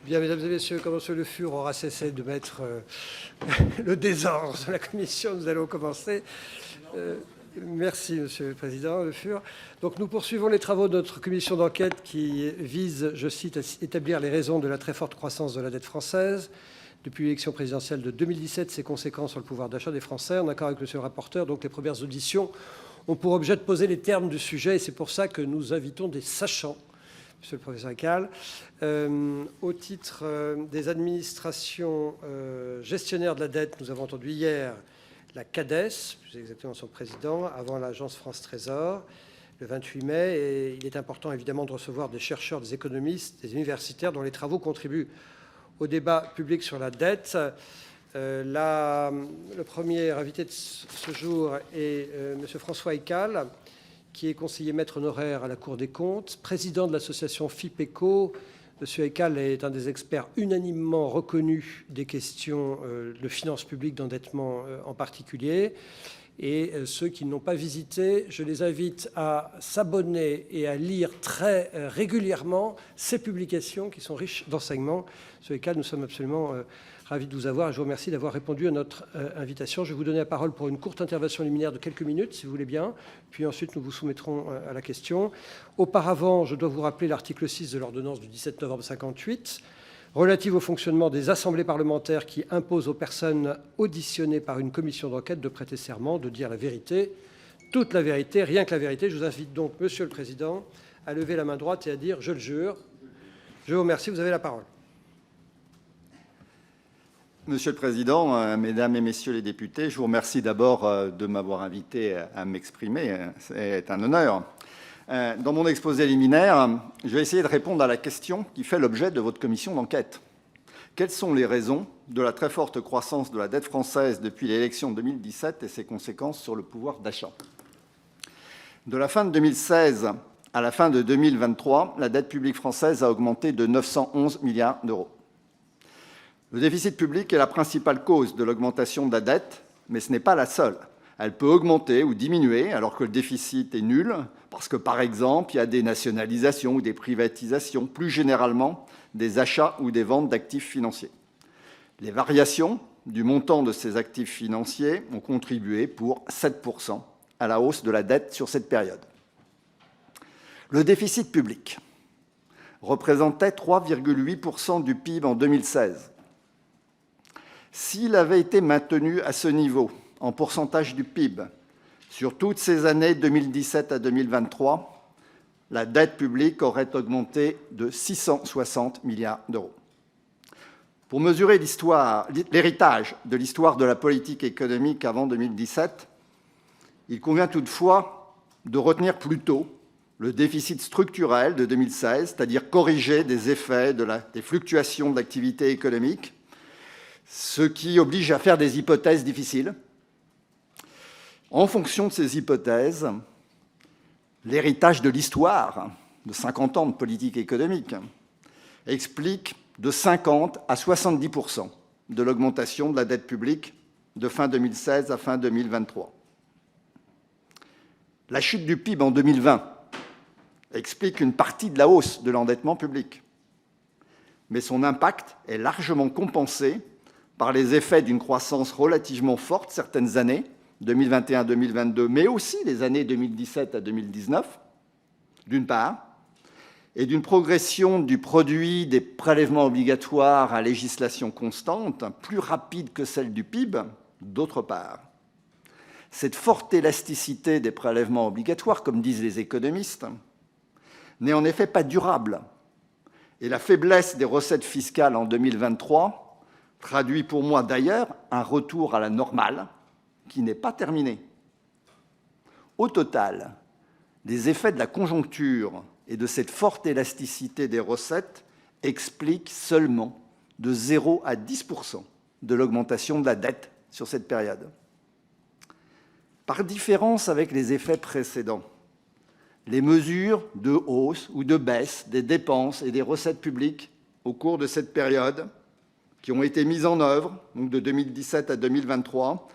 Bien, mesdames et messieurs, comme M. Le Fur aura cessé de mettre le désordre de la commission, nous allons commencer. Merci, Monsieur le Président Le Fur. Donc, nous poursuivons les travaux de notre commission d'enquête qui vise, je cite, à établir les raisons de la très forte croissance de la dette française depuis l'élection présidentielle de 2017, ses conséquences sur le pouvoir d'achat des Français. En accord avec Monsieur le rapporteur, donc les premières auditions ont pour objet de poser les termes du sujet, et c'est pour ça que nous invitons des sachants, Monsieur le professeur Ecal, au titre des administrations gestionnaires de la dette. Nous avons entendu hier la CADES, plus exactement son président, avant l'agence France Trésor, le 28 mai. Et il est important évidemment de recevoir des chercheurs, des économistes, des universitaires dont les travaux contribuent au débat public sur la dette. Le premier invité de ce jour est M. François Ecal, qui est conseiller maître honoraire à la Cour des comptes, président de l'association FIPECO. M. Ecal est un des experts unanimement reconnus des questions de finances publiques, d'endettement en particulier. Et ceux qui n'ont pas visité, je les invite à s'abonner et à lire très régulièrement ces publications qui sont riches d'enseignements. M. Ecal, nous sommes absolument ravi de vous avoir et je vous remercie d'avoir répondu à notre invitation. Je vais vous donner la parole pour une courte intervention liminaire de quelques minutes, si vous voulez bien. Puis ensuite, nous vous soumettrons à la question. Auparavant, je dois vous rappeler l'article 6 de l'ordonnance du 17 novembre 1958, relative au fonctionnement des assemblées parlementaires qui impose aux personnes auditionnées par une commission d'enquête de prêter serment, de dire la vérité, toute la vérité, rien que la vérité. Je vous invite donc, Monsieur le Président, à lever la main droite et à dire « Je le jure ». Je vous remercie. Vous avez la parole. Monsieur le Président, Mesdames et Messieurs les députés, je vous remercie d'abord de m'avoir invité à m'exprimer. C'est un honneur. Dans mon exposé liminaire, je vais essayer de répondre à la question qui fait l'objet de votre commission d'enquête. Quelles sont les raisons de la très forte croissance de la dette française depuis l'élection de 2017 et ses conséquences sur le pouvoir d'achat? De la fin de 2016 à la fin de 2023, la dette publique française a augmenté de 911 milliards d'euros. Le déficit public est la principale cause de l'augmentation de la dette, mais ce n'est pas la seule. Elle peut augmenter ou diminuer alors que le déficit est nul, parce que, par exemple, il y a des nationalisations ou des privatisations, plus généralement des achats ou des ventes d'actifs financiers. Les variations du montant de ces actifs financiers ont contribué pour 7% à la hausse de la dette sur cette période. Le déficit public représentait 3,8% du PIB en 2016. S'il avait été maintenu à ce niveau, en pourcentage du PIB, sur toutes ces années 2017 à 2023, la dette publique aurait augmenté de 660 milliards d'euros. Pour mesurer l'héritage de l'histoire de la politique économique avant 2017, il convient toutefois de retenir plutôt le déficit structurel de 2016, c'est-à-dire corriger des effets des fluctuations de l'activité économique, ce qui oblige à faire des hypothèses difficiles. En fonction de ces hypothèses, l'héritage de l'histoire de 50 ans de politique économique explique de 50 à 70% de l'augmentation de la dette publique de fin 2016 à fin 2023. La chute du PIB en 2020 explique une partie de la hausse de l'endettement public, mais son impact est largement compensé par les effets d'une croissance relativement forte certaines années, 2021-2022, mais aussi les années 2017 à 2019, d'une part, et d'une progression du produit des prélèvements obligatoires à législation constante, plus rapide que celle du PIB, d'autre part. Cette forte élasticité des prélèvements obligatoires, comme disent les économistes, n'est en effet pas durable, et la faiblesse des recettes fiscales en 2023 traduit pour moi d'ailleurs un retour à la normale qui n'est pas terminé. Au total, les effets de la conjoncture et de cette forte élasticité des recettes expliquent seulement de 0 à 10% de l'augmentation de la dette sur cette période. Par différence avec les effets précédents, les mesures de hausse ou de baisse des dépenses et des recettes publiques au cours de cette période qui ont été mises en œuvre, donc de 2017 à 2023,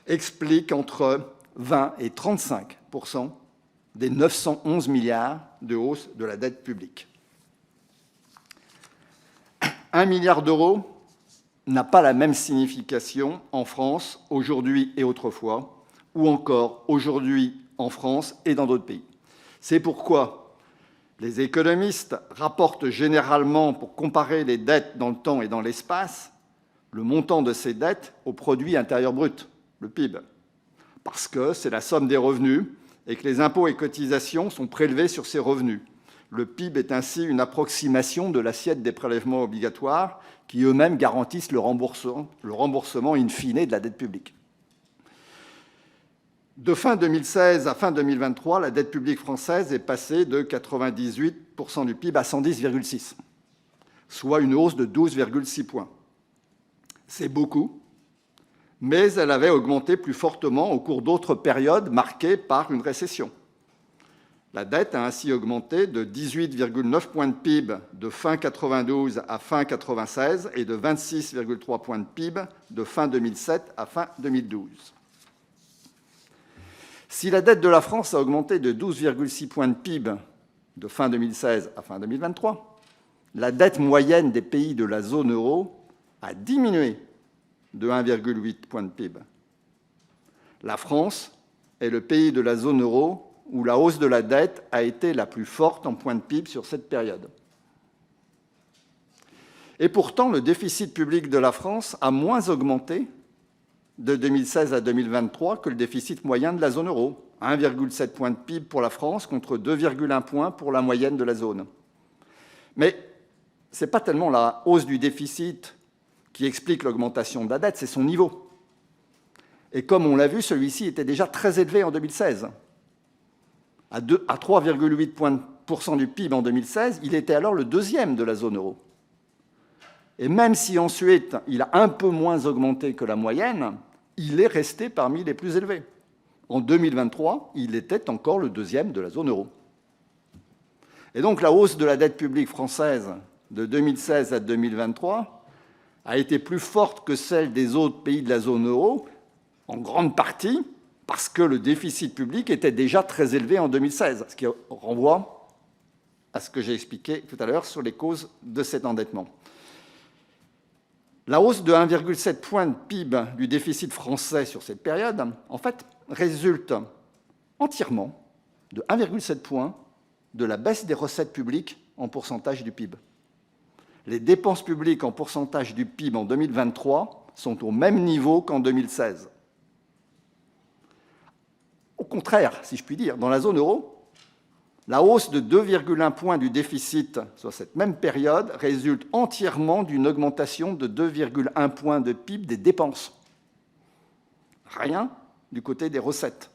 expliquent entre 20 et 35% des 911 milliards de hausse de la dette publique. 1 milliard d'euros n'a pas la même signification en France, aujourd'hui et autrefois, ou encore aujourd'hui en France et dans d'autres pays. C'est pourquoi les économistes rapportent généralement, pour comparer les dettes dans le temps et dans l'espace, le montant de ces dettes au produit intérieur brut, le PIB, parce que c'est la somme des revenus et que les impôts et cotisations sont prélevés sur ces revenus. Le PIB est ainsi une approximation de l'assiette des prélèvements obligatoires qui eux-mêmes garantissent le remboursement in fine de la dette publique. De fin 2016 à fin 2023, la dette publique française est passée de 98% du PIB à 110,6%, soit une hausse de 12,6 points. C'est beaucoup, mais elle avait augmenté plus fortement au cours d'autres périodes marquées par une récession. La dette a ainsi augmenté de 18,9 points de PIB de fin 92 à fin 96 et de 26,3 points de PIB de fin 2007 à fin 2012. Si la dette de la France a augmenté de 12,6 points de PIB de fin 2016 à fin 2023, la dette moyenne des pays de la zone euro a diminué de 1,8 points de PIB. La France est le pays de la zone euro où la hausse de la dette a été la plus forte en points de PIB sur cette période. Et pourtant, le déficit public de la France a moins augmenté de 2016 à 2023 que le déficit moyen de la zone euro, 1,7 points de PIB pour la France contre 2,1 points pour la moyenne de la zone. Mais ce n'est pas tellement la hausse du déficit qui explique l'augmentation de la dette, c'est son niveau. Et comme on l'a vu, celui-ci était déjà très élevé en 2016. À 3,8% du PIB en 2016, il était alors le deuxième de la zone euro. Et même si ensuite il a un peu moins augmenté que la moyenne, il est resté parmi les plus élevés. En 2023, il était encore le deuxième de la zone euro. Et donc la hausse de la dette publique française de 2016 à 2023 a été plus forte que celle des autres pays de la zone euro, en grande partie parce que le déficit public était déjà très élevé en 2016, ce qui renvoie à ce que j'ai expliqué tout à l'heure sur les causes de cet endettement. La hausse de 1,7 point de PIB du déficit français sur cette période, en fait, résulte entièrement de 1,7 point de la baisse des recettes publiques en pourcentage du PIB. Les dépenses publiques en pourcentage du PIB en 2023 sont au même niveau qu'en 2016. Au contraire, si je puis dire, dans la zone euro, la hausse de 2,1 points du déficit sur cette même période résulte entièrement d'une augmentation de 2,1 points de PIB des dépenses. Rien du côté des recettes.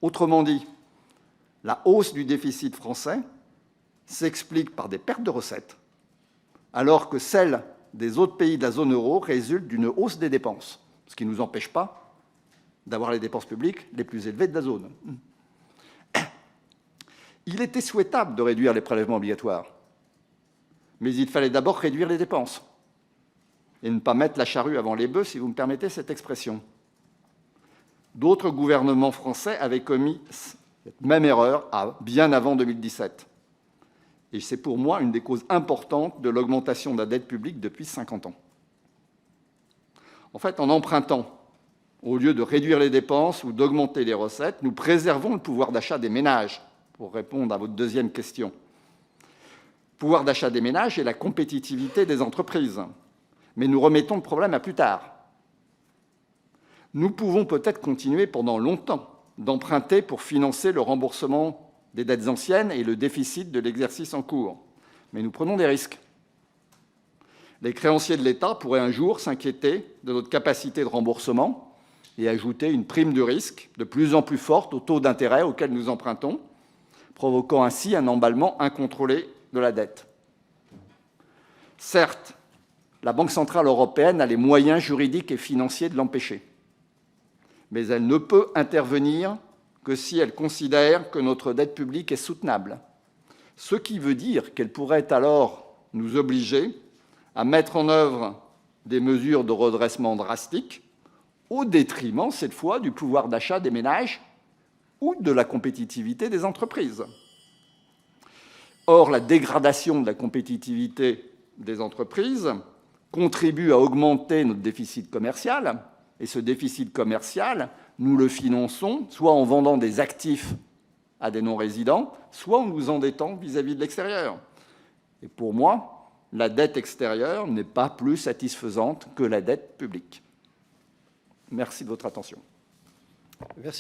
Autrement dit, la hausse du déficit français s'explique par des pertes de recettes, alors que celle des autres pays de la zone euro résulte d'une hausse des dépenses, ce qui ne nous empêche pas d'avoir les dépenses publiques les plus élevées de la zone. Il était souhaitable de réduire les prélèvements obligatoires, mais il fallait d'abord réduire les dépenses et ne pas mettre la charrue avant les bœufs, si vous me permettez cette expression. D'autres gouvernements français avaient commis cette même erreur bien avant 2017. Et c'est pour moi une des causes importantes de l'augmentation de la dette publique depuis 50 ans. En fait, en empruntant, au lieu de réduire les dépenses ou d'augmenter les recettes, nous préservons le pouvoir d'achat des ménages, pour répondre à votre deuxième question. Le pouvoir d'achat des ménages et la compétitivité des entreprises. Mais nous remettons le problème à plus tard. Nous pouvons peut-être continuer pendant longtemps d'emprunter pour financer le remboursement des dettes anciennes et le déficit de l'exercice en cours. Mais nous prenons des risques. Les créanciers de l'État pourraient un jour s'inquiéter de notre capacité de remboursement et ajouter une prime de risque de plus en plus forte au taux d'intérêt auquel nous empruntons, provoquant ainsi un emballement incontrôlé de la dette. Certes, la Banque centrale européenne a les moyens juridiques et financiers de l'empêcher, mais elle ne peut intervenir que si elle considère que notre dette publique est soutenable, ce qui veut dire qu'elle pourrait alors nous obliger à mettre en œuvre des mesures de redressement drastiques, au détriment, cette fois, du pouvoir d'achat des ménages ou de la compétitivité des entreprises. Or, la dégradation de la compétitivité des entreprises contribue à augmenter notre déficit commercial. Et ce déficit commercial, nous le finançons soit en vendant des actifs à des non-résidents, soit en nous endettant vis-à-vis de l'extérieur. Et pour moi, la dette extérieure n'est pas plus satisfaisante que la dette publique. Merci de votre attention. Merci.